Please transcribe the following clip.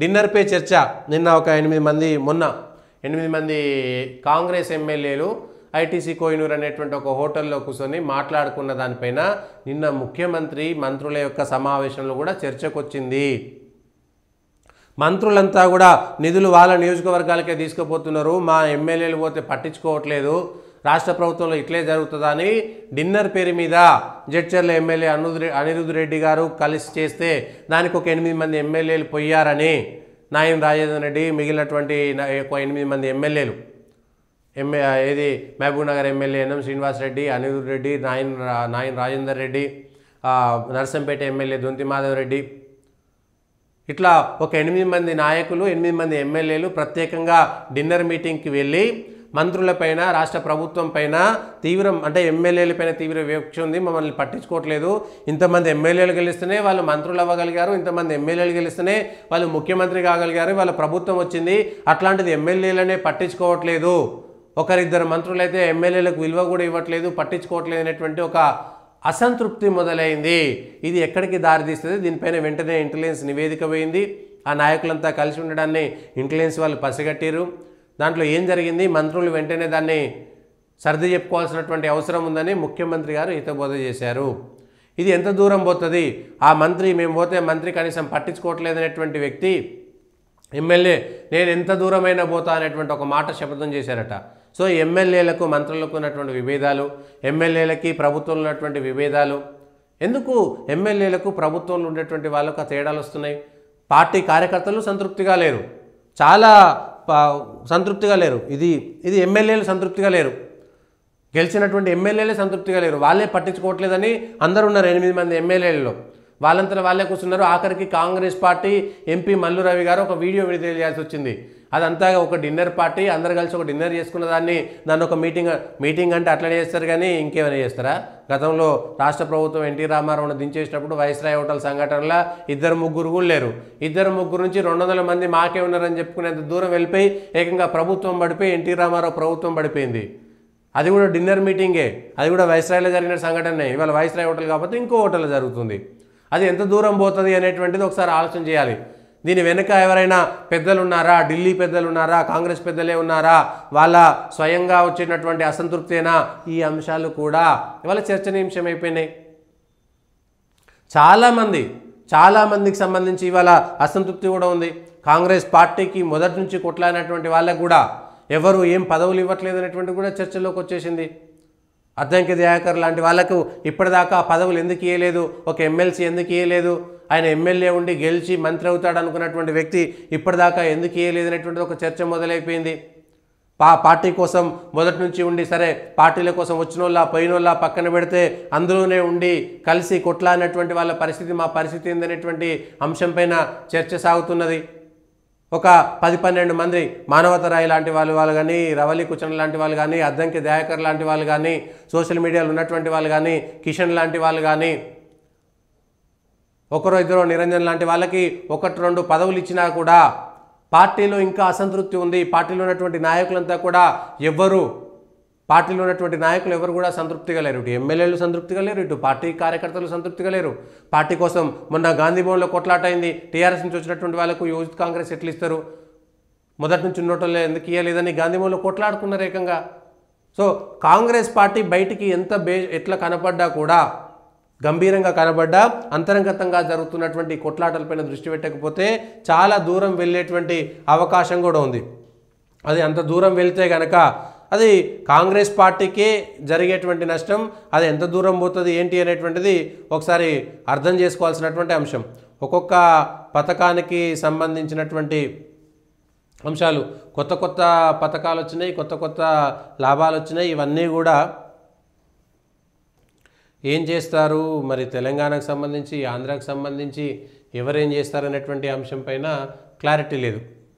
Dinner pay చర్చ నిన్న ఒక 8 మంది మొన్న 8 మంది కాంగ్రెస్ ఎమ్మెల్యేలు ఐటీసీ కోహినూర్ అనేటువంటి ఒక హోటల్లో కూర్చొని మాట్లాడుకున్న దానిపైన నిన్న ముఖ్యమంత్రి మంత్రుల యొక్క సమావేశంలో కూడా చర్చకు వచ్చింది. మంత్రులంతా కూడా నిధులు వాళ్ళ నియోజకవర్గాలకే తీసుకుపోతున్నారు, మా ఎమ్మెల్యేలు పోతే పట్టించుకోవట్లేదు, రాష్ట్ర ప్రభుత్వంలో ఇట్లే జరుగుతుందా అని డిన్నర్ పేరు మీద జడ్చర్ల ఎమ్మెల్యే అనిరుద్ రెడ్డి గారు కలిసి చేస్తే దానికి ఒక 8 మంది ఎమ్మెల్యేలు పోయారని నాయన్ రాజేందర్ రెడ్డి మిగిలినటువంటి 8 మంది ఎమ్మెల్యేలు ఏది Mahabubnagar MLA NM Srinivas Reddy, Anirudh Reddy, నాయన్ రాజేందర్ రెడ్డి, నర్సంపేట ఎమ్మెల్యే దొంతి మాధవ్ రెడ్డి, ఇట్లా ఒక 8 మంది నాయకులు 8 మంది ఎమ్మెల్యేలు ప్రత్యేకంగా డిన్నర్ మీటింగ్కి వెళ్ళి మంత్రులపైన రాష్ట్ర ప్రభుత్వం పైన తీవ్రం అంటే ఎమ్మెల్యేలపైన తీవ్ర వివక్ష ఉంది, మమ్మల్ని పట్టించుకోవట్లేదు, ఇంతమంది ఎమ్మెల్యేలు గెలిస్తేనే వాళ్ళు మంత్రులు అవ్వగలిగారు, ఇంతమంది ఎమ్మెల్యేలు గెలిస్తేనే వాళ్ళు ముఖ్యమంత్రి కాగలిగారు, వాళ్ళ ప్రభుత్వం వచ్చింది, అట్లాంటిది ఎమ్మెల్యేలనే పట్టించుకోవట్లేదు, ఒకరిద్దరు మంత్రులైతే ఎమ్మెల్యేలకు విలువ కూడా ఇవ్వట్లేదు, పట్టించుకోవట్లేదు అనేటువంటి ఒక అసంతృప్తి మొదలైంది. ఇది ఎక్కడికి దారితీస్తుంది? దీనిపైన వెంటనే ఇంటెలిజెన్స్ నివేదిక పోయింది. ఆ నాయకులంతా కలిసి ఉండడాన్ని ఇంటెలిజెన్స్ వాళ్ళు పసిగట్టారు. దాంట్లో ఏం జరిగింది, మంత్రులు వెంటనే దాన్ని సర్ది చెప్పుకోవాల్సినటువంటి అవసరం ఉందని ముఖ్యమంత్రి గారు హితబోధ చేశారు. ఇది ఎంత దూరం పోతుంది? ఆ మంత్రి మేము పోతే మంత్రి కనీసం పట్టించుకోవట్లేదు అనేటువంటి వ్యక్తి ఎమ్మెల్యే నేను ఎంత దూరమైనా పోతా అనేటువంటి ఒక మాట శపథం చేశారట. సో ఎమ్మెల్యేలకు మంత్రులకు ఉన్నటువంటి విభేదాలు, ఎమ్మెల్యేలకి ప్రభుత్వంలో ఉన్నటువంటి విభేదాలు, ఎందుకు ఎమ్మెల్యేలకు ప్రభుత్వంలో ఉండేటువంటి వాళ్ళకు ఆ తేడాలు వస్తున్నాయి? పార్టీ కార్యకర్తలు సంతృప్తిగా లేరు, చాలా సంతృప్తిగా లేరు, ఇది ఎమ్మెల్యేలు సంతృప్తిగా లేరు, గెలిచినటువంటి ఎమ్మెల్యేలే సంతృప్తిగా లేరు, వాళ్ళే పట్టించుకోవట్లేదని అందరూ ఉన్నారు 8 మంది ఎమ్మెల్యేలలో, వాళ్ళంతా వాళ్ళే కూర్చున్నారు. ఆఖరికి కాంగ్రెస్ పార్టీ ఎంపీ మల్లు రవి గారు ఒక వీడియో విడుదల చేయాల్సి వచ్చింది. అదంతా ఒక డిన్నర్ పార్టీ, అందరు కలిసి ఒక డిన్నర్ చేసుకున్న దాన్ని ఒక మీటింగ్ అంటే అట్లనే చేస్తారు కానీ ఇంకేమైనా చేస్తారా? గతంలో రాష్ట్ర ప్రభుత్వం ఎన్టీ రామారావును దించేసినప్పుడు వైస్రాయ్ హోటల్ సంఘటనలో 2-3 కూడా లేరు, 2-3 నుంచి 200 మంది మాకే ఉన్నారని చెప్పుకునేంత దూరం వెళ్ళిపోయి ఏకంగా ప్రభుత్వం పడిపోయి ఎన్టీ రామారావు ప్రభుత్వం పడిపోయింది. అది కూడా డిన్నర్ మీటింగే, అది కూడా వైస్రాయ్లో జరిగిన సంఘటనే. ఇవాళ వైస్రాయ్ హోటల్ కాకపోతే ఇంకో హోటల్లో జరుగుతుంది. అది ఎంత దూరం పోతుంది అనేటువంటిది ఒకసారి ఆలోచన చేయాలి. దీని వెనుక ఎవరైనా పెద్దలు ఉన్నారా? ఢిల్లీ పెద్దలు ఉన్నారా? కాంగ్రెస్ పెద్దలే ఉన్నారా? వాళ్ళ స్వయంగా వచ్చినటువంటి అసంతృప్తేనా? ఈ అంశాలు కూడా ఇవాళ చర్చనీయాంశమైపోయినాయి. చాలామందికి సంబంధించి ఇవాళ అసంతృప్తి కూడా ఉంది. కాంగ్రెస్ పార్టీకి మొదటి నుంచి కొట్లాడినటువంటి వాళ్ళకు కూడా ఎవరు ఏం పదవులు ఇవ్వట్లేదు అనేటువంటి కూడా చర్చలోకి వచ్చేసింది. అద్దంకి దయాకర్ లాంటి వాళ్ళకు ఇప్పటిదాకా పదవులు ఎందుకు ఇవ్వలేదు, ఒక ఎమ్మెల్సీ ఎందుకు ఇవ్వలేదు, ఆయన ఎమ్మెల్యే ఉండి గెలిచి మంత్రి అవుతాడు అనుకున్నటువంటి వ్యక్తి ఇప్పటిదాకా ఎందుకు ఇవ్వలేదు అనేటువంటి ఒక చర్చ మొదలైపోయింది. పార్టీ కోసం మొదటి నుంచి ఉండి సరే పార్టీల కోసం వచ్చినోళ్ళ పోయినోళ్ళ పక్కన పెడితే అందులోనే ఉండి కలిసి కొట్లాడినటువంటి వాళ్ళ పరిస్థితి మా పరిస్థితి ఏందనేటువంటి అంశంపైన చర్చ సాగుతున్నది. ఒక 10-12 మంది మానవతరాయ్ లాంటి వాళ్ళు కానీ, రవలి కుచన్ లాంటి వాళ్ళు కానీ, అద్దంకి దయాకర్ లాంటి వాళ్ళు కానీ, సోషల్ మీడియాలో ఉన్నటువంటి వాళ్ళు కానీ, కిషన్ లాంటి వాళ్ళు కానీ, ఒకరో ఇద్దరో నిరంజన్ లాంటి వాళ్ళకి 1-2 పదవులు ఇచ్చినా కూడా పార్టీలో ఇంకా అసంతృప్తి ఉంది. పార్టీలో ఉన్నటువంటి నాయకులంతా కూడా పార్టీలో ఉన్నటువంటి నాయకులు ఎవరు కూడా సంతృప్తిగా లేరు. ఇటు ఎమ్మెల్యేలు సంతృప్తిగా లేరు, ఇటు పార్టీ కార్యకర్తలు సంతృప్తిగా లేరు. పార్టీ కోసం మొన్న గాంధీ భవన్లో కొట్లాట అయింది. టీఆర్ఎస్ నుంచి వచ్చినటువంటి వాళ్ళకు యూత్ కాంగ్రెస్ ఎట్లు ఇస్తారు, మొదటి నుంచి ఉన్నోటోళ్ళే ఎందుకు ఇవ్వలేదని గాంధీ భవన్లో కొట్లాడుకున్నారు ఏకంగా. సో కాంగ్రెస్ పార్టీ బయటికి ఎట్లా కనపడ్డా కూడా, గంభీరంగా కనబడ్డా అంతర్గతంగా జరుగుతున్నటువంటి కొట్లాటలపైన దృష్టి పెట్టకపోతే చాలా దూరం వెళ్ళేటువంటి అవకాశం కూడా ఉంది. అది అంత దూరం వెళ్తే కనుక అది కాంగ్రెస్ పార్టీకే జరిగేటువంటి నష్టం. అది ఎంత దూరం పోతుంది ఏంటి అనేటువంటిది ఒకసారి అర్థం చేసుకోవాల్సినటువంటి అంశం. ఒక్కొక్క పథకానికి సంబంధించినటువంటి అంశాలు, కొత్త పథకాలు వచ్చినాయి, కొత్త లాభాలు వచ్చినాయి. ఇవన్నీ కూడా ఏం చేస్తారు మరి, తెలంగాణకు సంబంధించి ఆంధ్రాకు సంబంధించి ఎవరేం చేస్తారనేటువంటి అంశం పైన క్లారిటీ లేదు.